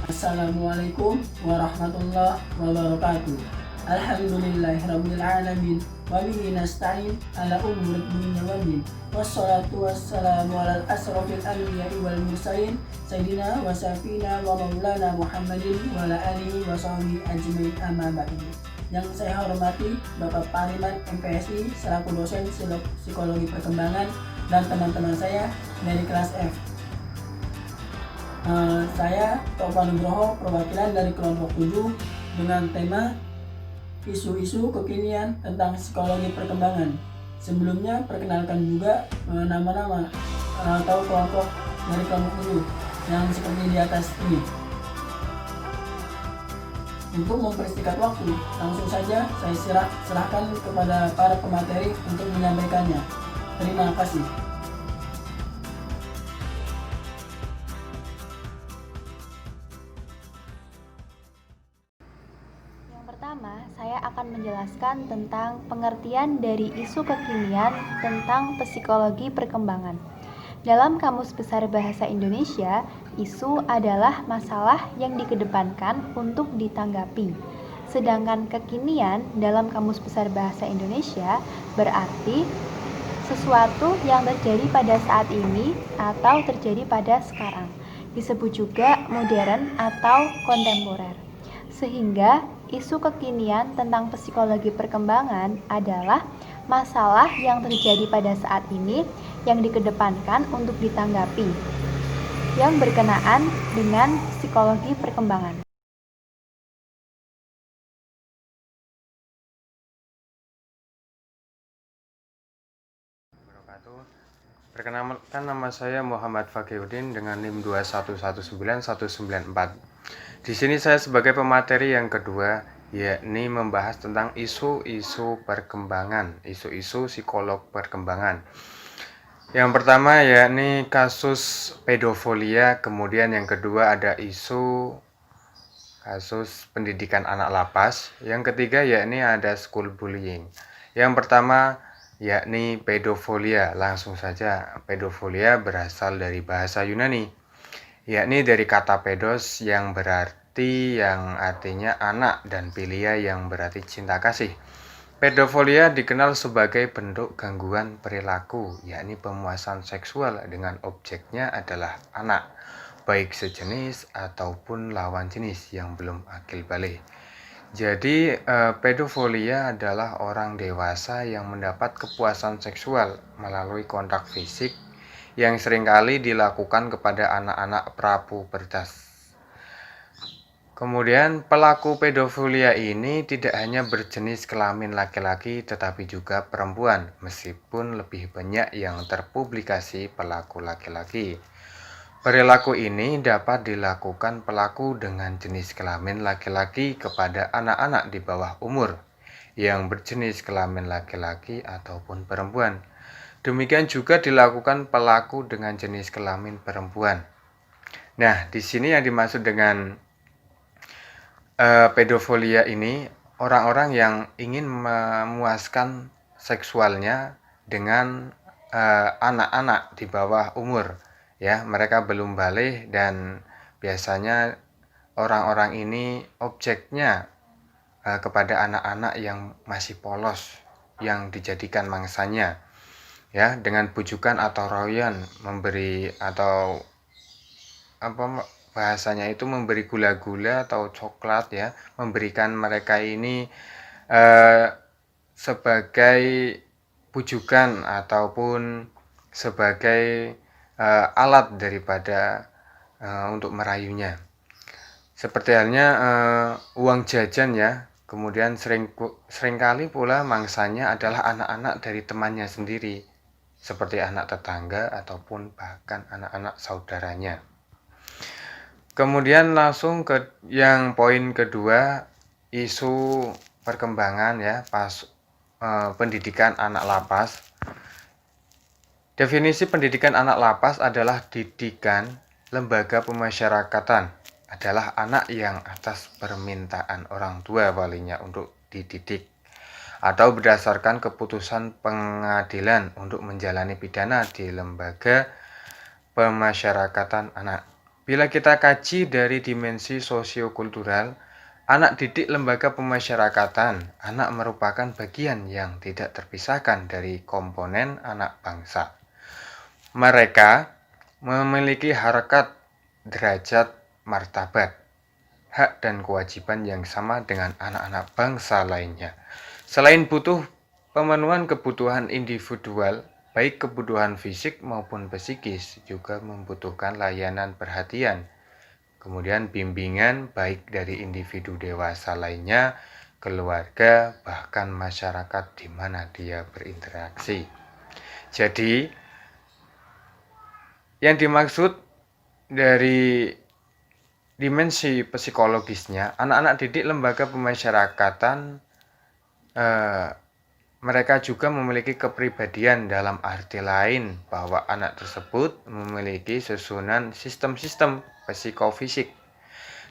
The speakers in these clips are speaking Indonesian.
Assalamualaikum warahmatullahi wabarakatuh. Alhamdulillahirabbil alamin wa bihi nasta'in ala umuri dunya waddin. Wassalatu wassalamu ala asrofil anbiya'i wal mursalin sayyidina wa safina wa maulana Muhammadin wa ala alihi wa sahbihi ajmain amma ba'du. Yang saya hormati Bapak Pariman MPSI selaku dosen psikologi perkembangan dan teman-teman saya dari kelas F. Saya Taufan Nugroho, perwakilan dari kelompok 7 dengan tema isu-isu kekinian tentang psikologi perkembangan. Sebelumnya perkenalkan juga nama-nama atau kelompok dari kelompok 7 yang seperti di atas ini. Untuk mempersingkat waktu, langsung saja saya serahkan kepada para pemateri untuk menyampaikannya. Terima kasih. Pertama, saya akan menjelaskan tentang pengertian dari isu kekinian tentang psikologi perkembangan. Dalam Kamus Besar Bahasa Indonesia, isu adalah masalah yang dikedepankan untuk ditanggapi. Sedangkan kekinian dalam Kamus Besar Bahasa Indonesia berarti sesuatu yang terjadi pada saat ini atau terjadi pada sekarang. Disebut juga modern atau kontemporer. Sehingga isu kekinian tentang psikologi perkembangan adalah masalah yang terjadi pada saat ini yang dikedepankan untuk ditanggapi, yang berkenaan dengan psikologi perkembangan. Perkenalkan, nama saya Muhammad Fakiruddin dengan NIM 2119194. Di sini saya sebagai pemateri yang kedua, yakni membahas tentang isu-isu perkembangan, isu-isu psikolog perkembangan. Yang pertama yakni kasus pedofilia, kemudian yang kedua ada isu kasus pendidikan anak lapas, yang ketiga yakni ada school bullying. Yang pertama yakni pedofilia. Langsung saja, pedofilia berasal dari bahasa Yunani, yakni dari kata pedos yang berarti yang artinya anak dan philia yang berarti cinta kasih. Pedofilia dikenal sebagai bentuk gangguan perilaku, yakni pemuasan seksual dengan objeknya adalah anak, baik sejenis ataupun lawan jenis yang belum akil balik. Jadi pedofilia adalah orang dewasa yang mendapat kepuasan seksual melalui kontak fisik yang seringkali dilakukan kepada anak-anak prapubertas. Kemudian pelaku pedofilia ini tidak hanya berjenis kelamin laki-laki tetapi juga perempuan, meskipun lebih banyak yang terpublikasi pelaku laki-laki. Perilaku ini dapat dilakukan pelaku dengan jenis kelamin laki-laki kepada anak-anak di bawah umur yang berjenis kelamin laki-laki ataupun perempuan. Demikian juga dilakukan pelaku dengan jenis kelamin perempuan. Nah, di sini yang dimaksud dengan pedofilia ini orang-orang yang ingin memuaskan seksualnya dengan anak-anak di bawah umur. Ya, mereka belum balik dan biasanya orang-orang ini objeknya kepada anak-anak yang masih polos yang dijadikan mangsanya. Ya, dengan bujukan atau royan memberi atau bahasanya itu memberi gula-gula atau coklat, ya, memberikan mereka ini sebagai bujukan ataupun sebagai alat daripada untuk merayunya. Seperti halnya uang jajan, ya. Kemudian seringkali pula mangsanya adalah anak-anak dari temannya sendiri, seperti anak tetangga ataupun bahkan anak-anak saudaranya. Kemudian langsung ke yang poin kedua, isu perkembangan, ya, pendidikan anak lapas. Definisi pendidikan anak lapas adalah didikan lembaga pemasyarakatan, adalah anak yang atas permintaan orang tua walinya untuk dididik atau berdasarkan keputusan pengadilan untuk menjalani pidana di lembaga pemasyarakatan anak. Bila kita kaji dari dimensi sosiokultural, anak didik lembaga pemasyarakatan, anak merupakan bagian yang tidak terpisahkan dari komponen anak bangsa. Mereka memiliki harkat, derajat, martabat, hak dan kewajiban yang sama dengan anak-anak bangsa lainnya. Selain butuh pemenuhan kebutuhan individual, baik kebutuhan fisik maupun psikis, juga membutuhkan layanan perhatian, kemudian bimbingan baik dari individu dewasa lainnya, keluarga, bahkan masyarakat di mana dia berinteraksi. Jadi, yang dimaksud dari dimensi psikologisnya, anak-anak didik lembaga pemasyarakatan mereka juga memiliki kepribadian dalam arti lain bahwa anak tersebut memiliki susunan sistem-sistem psikofisik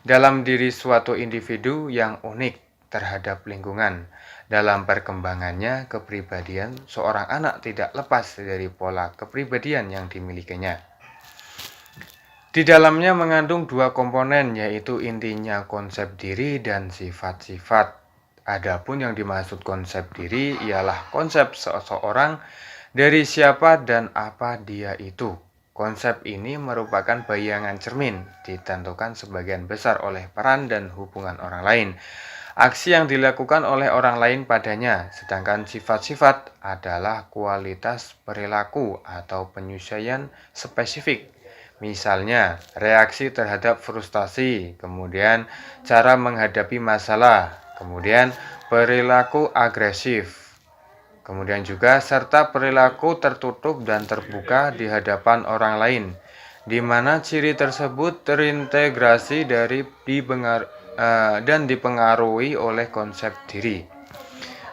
dalam diri suatu individu yang unik terhadap lingkungan. Dalam perkembangannya, kepribadian seorang anak tidak lepas dari pola kepribadian yang dimilikinya. Di dalamnya mengandung dua komponen, yaitu intinya konsep diri dan sifat-sifat. Adapun yang dimaksud konsep diri ialah konsep seseorang dari siapa dan apa dia itu. Konsep ini merupakan bayangan cermin, ditentukan sebagian besar oleh peran dan hubungan orang lain, aksi yang dilakukan oleh orang lain padanya, sedangkan sifat-sifat adalah kualitas perilaku atau penyesuaian spesifik. Misalnya, reaksi terhadap frustasi, kemudian cara menghadapi masalah, kemudian perilaku agresif, kemudian juga serta perilaku tertutup dan terbuka di hadapan orang lain, di mana ciri tersebut terintegrasi dan dipengaruhi oleh konsep diri.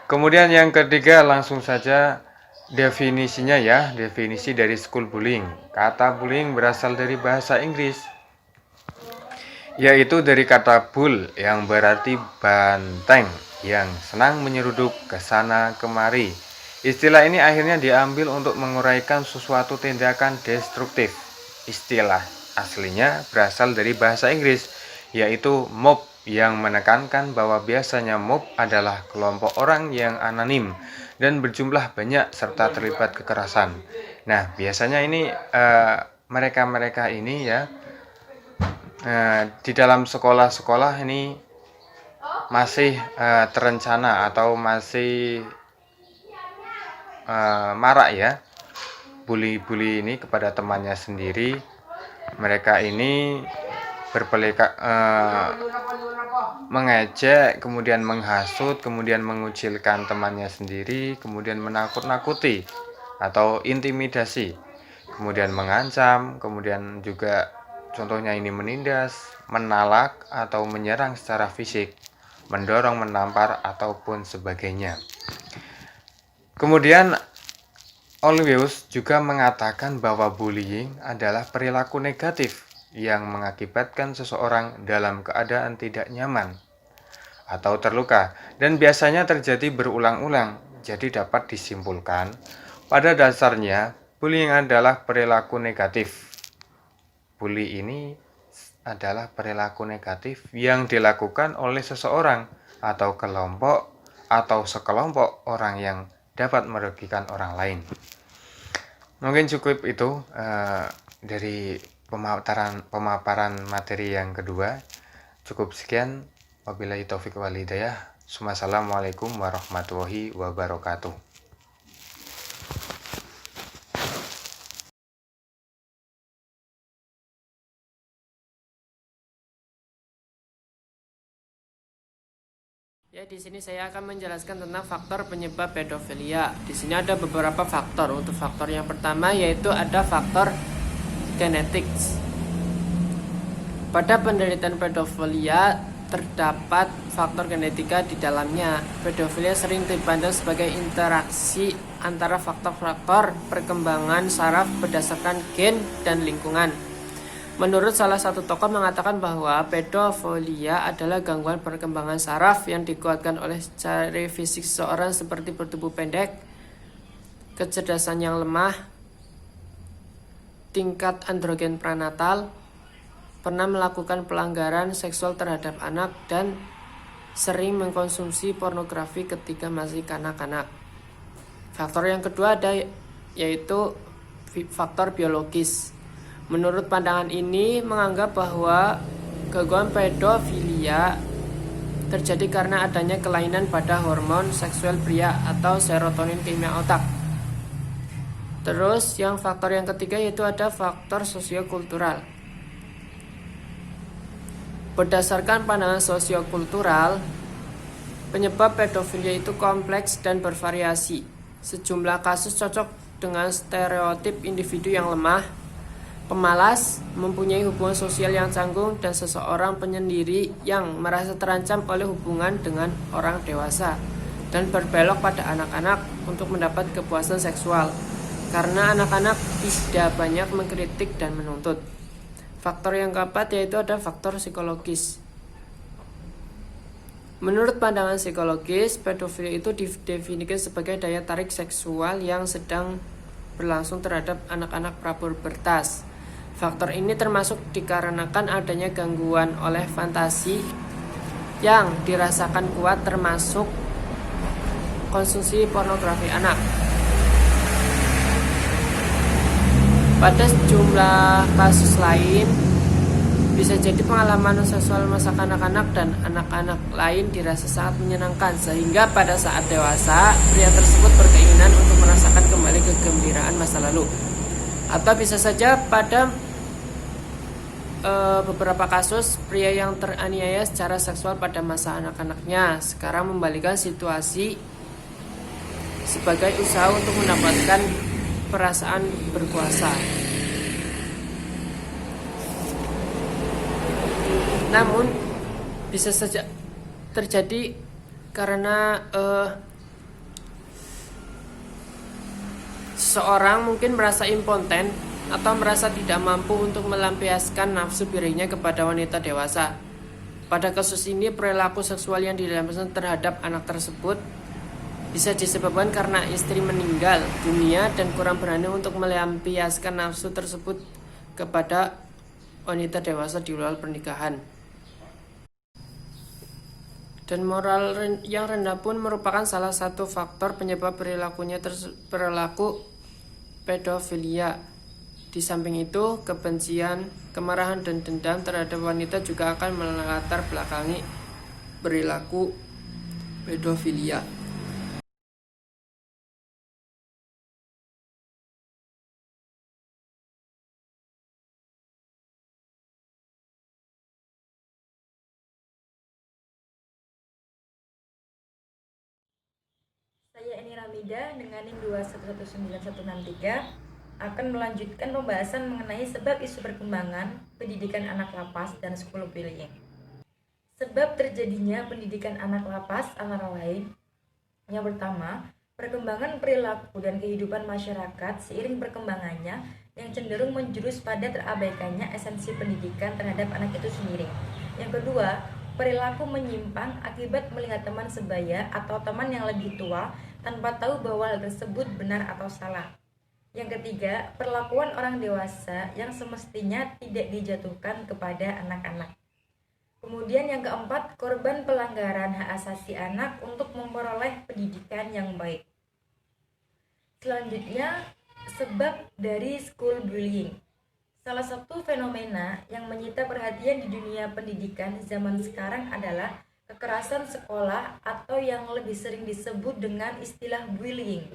Kemudian yang ketiga, langsung saja definisinya ya, definisi dari school bullying. Kata bullying berasal dari bahasa Inggris, yaitu dari kata bull yang berarti banteng yang senang menyeruduk ke sana kemari. Istilah ini akhirnya diambil untuk menguraikan suatu tindakan destruktif. Istilah aslinya berasal dari bahasa Inggris, yaitu mob, yang menekankan bahwa biasanya mob adalah kelompok orang yang anonim dan berjumlah banyak serta terlibat kekerasan. Nah, biasanya ini mereka-mereka ini ya di dalam sekolah-sekolah ini masih terencana atau masih marak ya bully-bully ini kepada temannya sendiri. Mereka ini mengejek, kemudian menghasut, kemudian mengucilkan temannya sendiri, kemudian menakut-nakuti atau intimidasi, kemudian mengancam, kemudian juga contohnya ini menindas, menalak atau menyerang secara fisik, mendorong, menampar ataupun sebagainya. Kemudian Olweus juga mengatakan bahwa bullying adalah perilaku negatif yang mengakibatkan seseorang dalam keadaan tidak nyaman atau terluka dan biasanya terjadi berulang-ulang. Jadi dapat disimpulkan pada dasarnya bullying adalah perilaku negatif. Bully ini adalah perilaku negatif yang dilakukan oleh seseorang atau kelompok atau sekelompok orang yang dapat merugikan orang lain. Mungkin cukup itu dari pemaparan materi yang kedua. Cukup sekian. Wabillahi taufiq wal hidayah. Assalamualaikum warahmatullahi wabarakatuh. Ya, di sini saya akan menjelaskan tentang faktor penyebab pedofilia. Di sini ada beberapa faktor. Untuk faktor yang pertama yaitu ada faktor genetik. Pada penderitaan pedofilia terdapat faktor genetika di dalamnya. Pedofilia sering dipandang sebagai interaksi antara faktor-faktor perkembangan saraf berdasarkan gen dan lingkungan. Menurut salah satu tokoh mengatakan bahwa pedofilia adalah gangguan perkembangan saraf yang dikuatkan oleh ciri fisik seseorang seperti bertubuh pendek, kecerdasan yang lemah, tingkat androgen prenatal, pernah melakukan pelanggaran seksual terhadap anak, dan sering mengkonsumsi pornografi ketika masih kanak-kanak. Faktor yang kedua yaitu faktor biologis. Menurut pandangan ini menganggap bahwa gangguan pedofilia terjadi karena adanya kelainan pada hormon seksual pria atau serotonin kimia otak. Terus yang faktor yang ketiga yaitu ada faktor sosiokultural. Berdasarkan pandangan sosiokultural, penyebab pedofilia itu kompleks dan bervariasi. Sejumlah kasus cocok dengan stereotip individu yang lemah, pemalas, mempunyai hubungan sosial yang canggung, dan seseorang penyendiri yang merasa terancam oleh hubungan dengan orang dewasa dan berbelok pada anak-anak untuk mendapat kepuasan seksual. Karena anak-anak tidak banyak mengkritik dan menuntut. Faktor yang keempat yaitu ada faktor psikologis. Menurut pandangan psikologis, pedofilia itu didefinisikan sebagai daya tarik seksual yang sedang berlangsung terhadap anak-anak prapubertas. Faktor ini termasuk dikarenakan adanya gangguan oleh fantasi yang dirasakan kuat, termasuk konsumsi pornografi anak. Pada sejumlah kasus lain, bisa jadi pengalaman seksual masa kanak-kanak dan anak-anak lain dirasa sangat menyenangkan, sehingga pada saat dewasa, pria tersebut berkeinginan untuk merasakan kembali kegembiraan masa lalu. Atau bisa saja pada beberapa kasus, pria yang teraniaya secara seksual pada masa anak-anaknya sekarang membalikan situasi sebagai usaha untuk mendapatkan perasaan berkuasa. Namun bisa saja terjadi karena seseorang mungkin merasa impoten atau merasa tidak mampu untuk melampiaskan nafsu dirinya kepada wanita dewasa. Pada kasus ini, perilaku seksual yang dilakukan terhadap anak tersebut bisa disebabkan karena istri meninggal dunia dan kurang berani untuk melampiaskan nafsu tersebut kepada wanita dewasa di luar pernikahan. Dan moral yang rendah pun merupakan salah satu faktor penyebab perilaku pedofilia. Di samping itu, kebencian, kemarahan, dan dendam terhadap wanita juga akan melatar belakangi perilaku pedofilia. Saya Eni Ramida dengan NIM 2119163 akan melanjutkan pembahasan mengenai sebab isu perkembangan pendidikan anak lapas dan school bullying. Sebab terjadinya pendidikan anak lapas antara lain: yang pertama, perkembangan perilaku dan kehidupan masyarakat seiring perkembangannya yang cenderung menjurus pada terabaikannya esensi pendidikan terhadap anak itu sendiri. Yang kedua, perilaku menyimpang akibat melihat teman sebaya atau teman yang lebih tua tanpa tahu bahwa hal tersebut benar atau salah. Yang ketiga, perlakuan orang dewasa yang semestinya tidak dijatuhkan kepada anak-anak. Kemudian yang keempat, korban pelanggaran hak asasi anak untuk memperoleh pendidikan yang baik. Selanjutnya, sebab dari school bullying. Salah satu fenomena yang menyita perhatian di dunia pendidikan zaman sekarang adalah kekerasan sekolah atau yang lebih sering disebut dengan istilah bullying,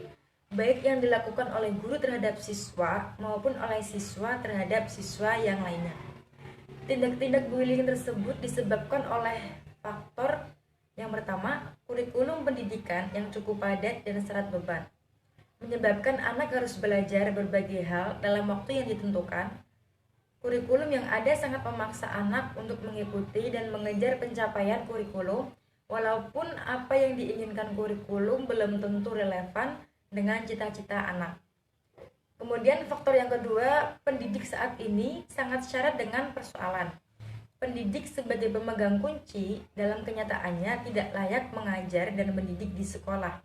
baik yang dilakukan oleh guru terhadap siswa maupun oleh siswa terhadap siswa yang lainnya. Tindak-tindak bullying tersebut disebabkan oleh faktor yang pertama, kurikulum pendidikan yang cukup padat dan syarat beban, menyebabkan anak harus belajar berbagai hal dalam waktu yang ditentukan. Kurikulum yang ada sangat memaksa anak untuk mengikuti dan mengejar pencapaian kurikulum, walaupun apa yang diinginkan kurikulum belum tentu relevan dengan cita-cita anak. Kemudian faktor yang kedua, pendidik saat ini sangat syarat dengan persoalan. Pendidik sebagai pemegang kunci dalam kenyataannya tidak layak mengajar dan mendidik di sekolah.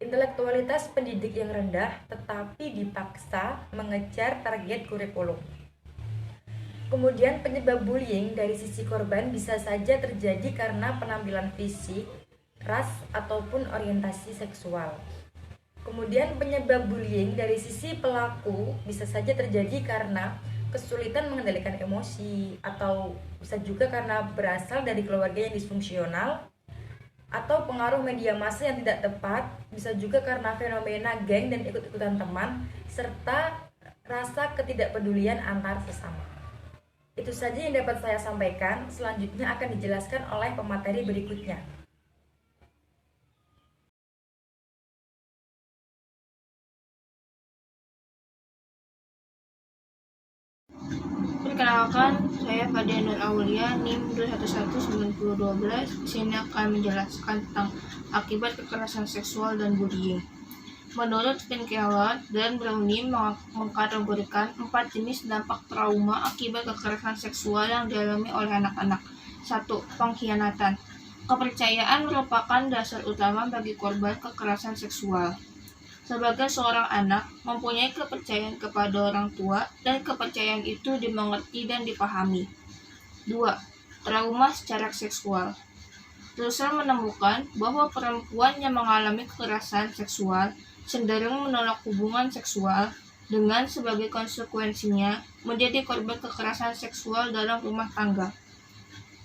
Intelektualitas pendidik yang rendah tetapi dipaksa mengejar target kurikulum. Kemudian penyebab bullying dari sisi korban bisa saja terjadi karena penampilan fisik, ras, ataupun orientasi seksual. Kemudian penyebab bullying dari sisi pelaku bisa saja terjadi karena kesulitan mengendalikan emosi, atau bisa juga karena berasal dari keluarga yang disfungsional, atau pengaruh media massa yang tidak tepat, bisa juga karena fenomena geng dan ikut-ikutan teman, serta rasa ketidakpedulian antar sesama. Itu saja yang dapat saya sampaikan, selanjutnya akan dijelaskan oleh pemateri berikutnya. Perkenalkan, saya Fadia Nur Aulia, NIM 2119012. Di sini akan menjelaskan tentang akibat kekerasan seksual dan bullying. Menurut Finn Keller dan Browning mengkategorikan 4 jenis dampak trauma akibat kekerasan seksual yang dialami oleh anak-anak. 1. Pengkhianatan. Kepercayaan merupakan dasar utama bagi korban kekerasan seksual. Sebagai seorang anak, mempunyai kepercayaan kepada orang tua dan kepercayaan itu dimengerti dan dipahami. 2. Trauma secara seksual. Russell menemukan bahwa perempuan yang mengalami kekerasan seksual cenderung menolak hubungan seksual dengan sebagai konsekuensinya menjadi korban kekerasan seksual dalam rumah tangga.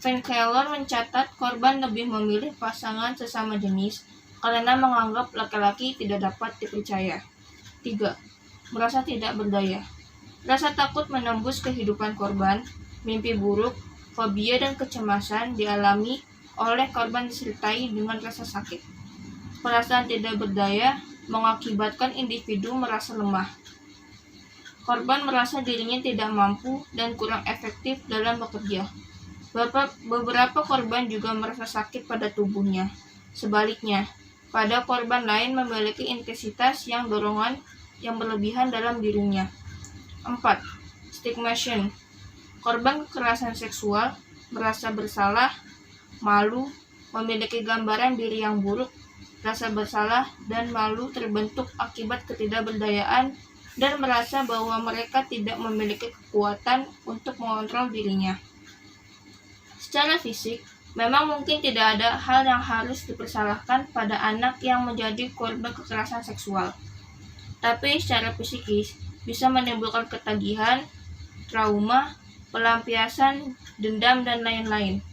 Van Keller mencatat korban lebih memilih pasangan sesama jenis karena menganggap laki-laki tidak dapat dipercaya. 3. Merasa tidak berdaya. Rasa takut menembus kehidupan korban, mimpi buruk, fobia dan kecemasan dialami oleh korban disertai dengan rasa sakit. Perasaan tidak berdaya mengakibatkan individu merasa lemah. Korban merasa dirinya tidak mampu dan kurang efektif dalam bekerja. Beberapa korban juga merasa sakit pada tubuhnya. Sebaliknya, pada korban lain memiliki intensitas yang dorongan yang berlebihan dalam dirinya. 4. Stigmatization. Korban kekerasan seksual merasa bersalah, malu, memiliki gambaran diri yang buruk. Rasa bersalah dan malu terbentuk akibat ketidakberdayaan dan merasa bahwa mereka tidak memiliki kekuatan untuk mengontrol dirinya. Secara fisik, memang mungkin tidak ada hal yang harus dipersalahkan pada anak yang menjadi korban kekerasan seksual. Tapi secara psikis bisa menimbulkan ketagihan, trauma, pelampiasan, dendam, dan lain-lain.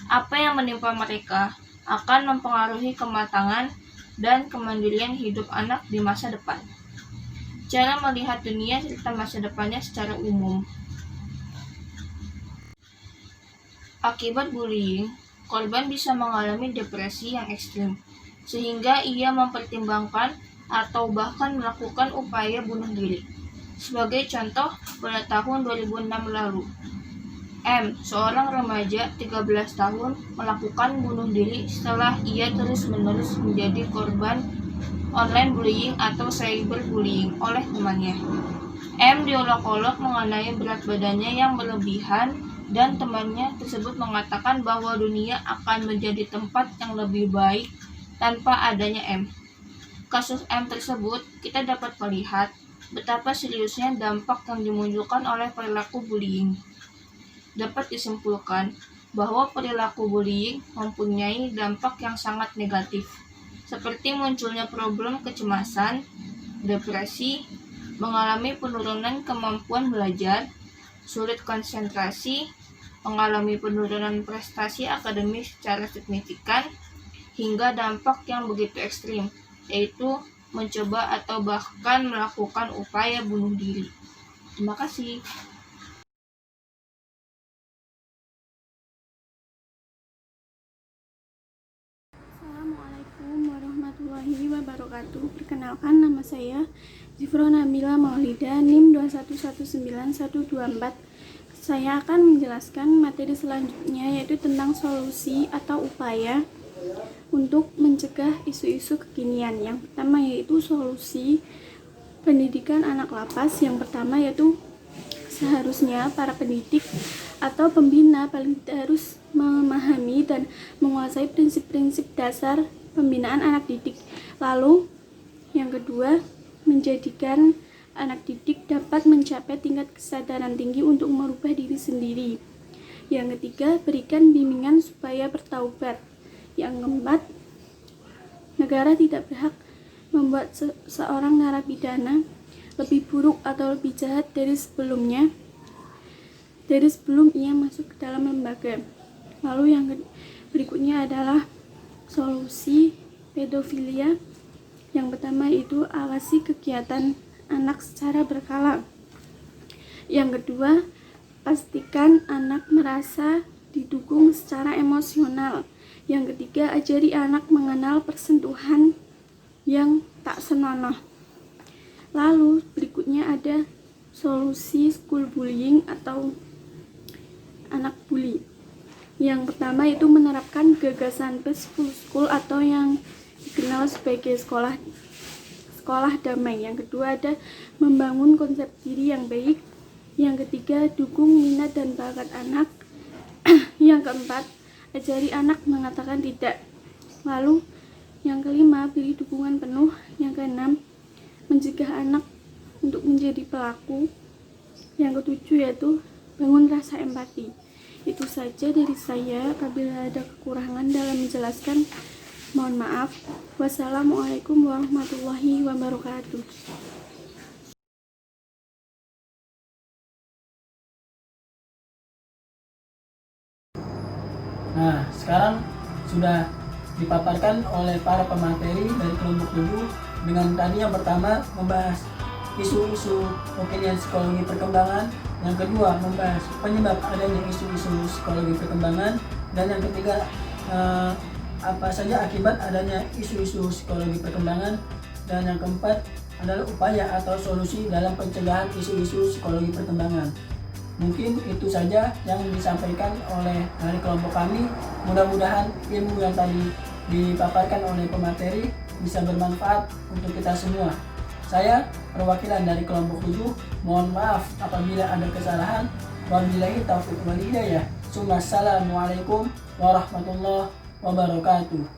Apa yang menimpa mereka akan mempengaruhi kematangan dan kemandirian hidup anak di masa depan. Cara melihat dunia serta masa depannya secara umum. Akibat bullying, korban bisa mengalami depresi yang ekstrim, sehingga ia mempertimbangkan atau bahkan melakukan upaya bunuh diri. Sebagai contoh, pada tahun 2006 lalu, M, seorang remaja 13 tahun, melakukan bunuh diri setelah ia terus-menerus menjadi korban online bullying atau cyberbullying oleh temannya. M diolok-olok mengenai berat badannya yang berlebihan dan temannya tersebut mengatakan bahwa dunia akan menjadi tempat yang lebih baik tanpa adanya M. Kasus M tersebut kita dapat melihat betapa seriusnya dampak yang dimunculkan oleh perilaku bullying. Dapat disimpulkan bahwa perilaku bullying mempunyai dampak yang sangat negatif, seperti munculnya problem kecemasan, depresi, mengalami penurunan kemampuan belajar, sulit konsentrasi, mengalami penurunan prestasi akademis secara signifikan, hingga dampak yang begitu ekstrim, yaitu mencoba atau bahkan melakukan upaya bunuh diri. Terima kasih. Assalamualaikum warahmatullahi wabarakatuh. Perkenalkan, nama saya Zifro Nabila Maulida, NIM 2119124. Saya akan menjelaskan materi selanjutnya, yaitu tentang solusi atau upaya untuk mencegah isu-isu kekinian. Yang pertama yaitu solusi pendidikan anak lapas. Yang pertama yaitu seharusnya para pendidik atau pembina paling tidak harus memahami dan menguasai prinsip-prinsip dasar pembinaan anak didik. Lalu yang kedua, menjadikan anak didik dapat mencapai tingkat kesadaran tinggi untuk merubah diri sendiri. Yang ketiga, berikan bimbingan supaya bertaubat. Yang keempat, negara tidak berhak membuat seorang narapidana lebih buruk atau lebih jahat dari sebelum ia masuk ke dalam lembaga. Lalu yang berikutnya adalah solusi pedofilia. Yang pertama itu awasi kegiatan anak secara berkala. Yang kedua, pastikan anak merasa didukung secara emosional. Yang ketiga, ajari anak mengenal persentuhan yang tak senonoh. Lalu berikutnya ada solusi school bullying atau anak bully. Yang pertama itu menerapkan gagasan peaceful school atau yang dikenal sebagai sekolah damai. Yang kedua ada membangun konsep diri yang baik. Yang ketiga, dukung minat dan bakat anak. Yang keempat, ajari anak mengatakan tidak. Lalu yang kelima, beri dukungan penuh. Yang keenam, mencegah anak untuk menjadi pelaku. Yang ketujuh yaitu bangun rasa empati. Itu saja dari saya. Apabila ada kekurangan dalam menjelaskan, mohon maaf. Wassalamualaikum warahmatullahi wabarakatuh. Nah, sekarang sudah dipaparkan oleh para pemateri dari kelompok 7 dengan tadi yang pertama membahas isu-isu opinian psikologi perkembangan, yang kedua membahas penyebab adanya isu-isu psikologi perkembangan, dan yang ketiga apa saja akibat adanya isu-isu psikologi perkembangan, dan yang keempat adalah upaya atau solusi dalam pencegahan isu-isu psikologi perkembangan. Mungkin itu saja yang disampaikan oleh dari kelompok kami. Mudah-mudahan ilmu yang tadi dipaparkan oleh pemateri bisa bermanfaat untuk kita semua. Saya perwakilan dari kelompok 7, mohon maaf apabila ada kesalahan. Wabillahi taufiq wal hidayah. Assalamualaikum warahmatullahi wabarakatuh.